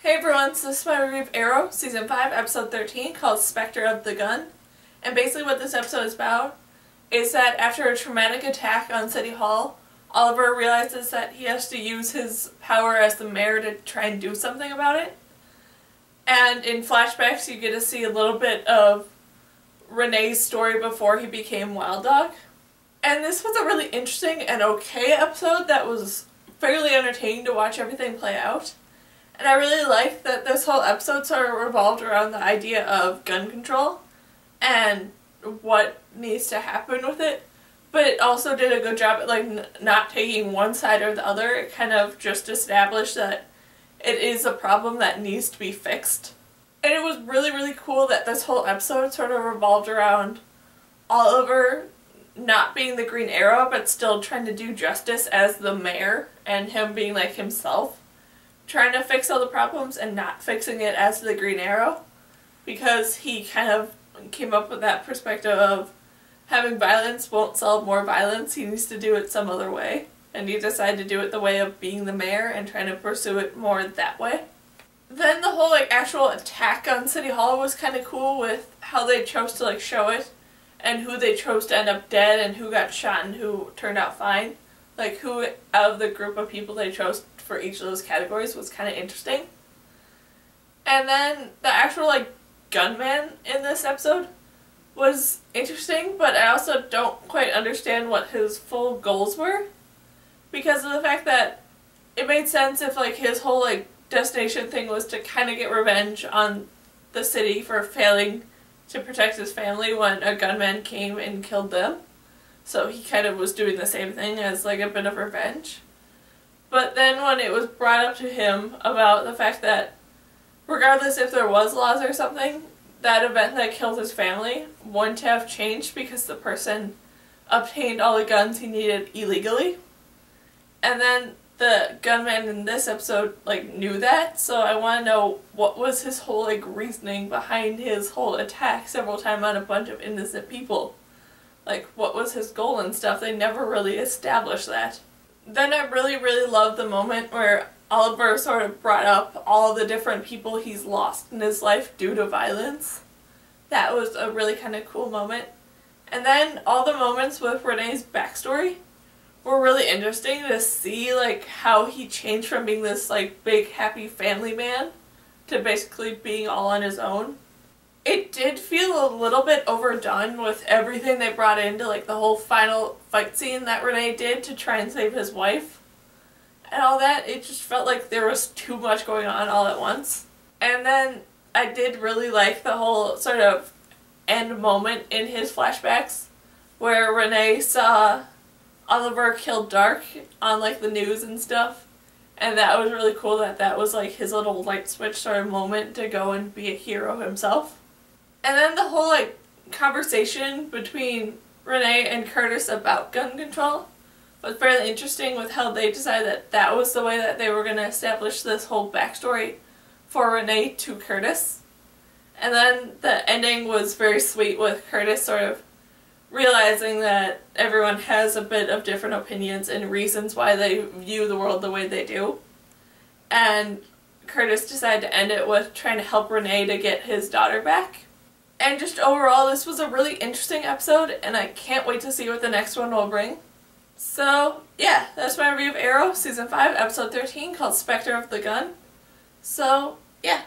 Hey everyone, so this is my review of Arrow, Season 5, Episode 13, called Spectre of the Gun. And basically what this episode is about is that after a traumatic attack on City Hall, Oliver realizes that he has to use his power as the mayor to try and do something about it. And in flashbacks you get to see a little bit of Renee's story before he became Wild Dog. And this was a really interesting and okay episode that was fairly entertaining to watch everything play out. And I really liked that this whole episode sort of revolved around the idea of gun control and what needs to happen with it. But it also did a good job at not taking one side or the other. It kind of just established that it is a problem that needs to be fixed. And it was really, really cool that this whole episode sort of revolved around Oliver not being the Green Arrow, but still trying to do justice as the mayor, and him being like himself, trying to fix all the problems and not fixing it as the Green Arrow, because he kind of came up with that perspective of having violence won't solve more violence, he needs to do it some other way, and he decided to do it the way of being the mayor and trying to pursue it more that way. Then the whole actual attack on City Hall was kind of cool with how they chose to show it, and who they chose to end up dead and who got shot and who turned out fine. Who out of the group of people they chose for each of those categories was kind of interesting. And then the actual gunman in this episode was interesting, but I also don't quite understand what his full goals were, because of the fact that it made sense if his whole destination thing was to kind of get revenge on the city for failing to protect his family when a gunman came and killed them. So he kind of was doing the same thing as a bit of revenge. But then when it was brought up to him about the fact that regardless if there was laws or something, that event that killed his family wouldn't have changed because the person obtained all the guns he needed illegally. And then the gunman in this episode knew that, so I want to know what was his whole reasoning behind his whole attack several times on a bunch of innocent people. What was his goal and stuff. They never really established that. Then I really, really loved the moment where Oliver sort of brought up all the different people he's lost in his life due to violence. That was a really kind of cool moment. And then all the moments with Renee's backstory were really interesting to see how he changed from being this big happy family man to basically being all on his own. It did feel a little bit overdone with everything they brought into the whole final fight scene that Renee did to try and save his wife and all that. It just felt like there was too much going on all at once. And then I did really like the whole sort of end moment in his flashbacks where Renee saw Oliver killed Dark on the news and stuff, and that was really cool that that was his little light switch sort of moment to go and be a hero himself. And then the whole conversation between Renee and Curtis about gun control was fairly interesting, with how they decided that that was the way that they were going to establish this whole backstory for Renee to Curtis. And then the ending was very sweet, with Curtis sort of realizing that everyone has a bit of different opinions and reasons why they view the world the way they do. And Curtis decided to end it with trying to help Renee to get his daughter back. And just overall, this was a really interesting episode, and I can't wait to see what the next one will bring. So, yeah, that's my review of Arrow, Season 5, Episode 13, called Spectre of the Gun. So, yeah.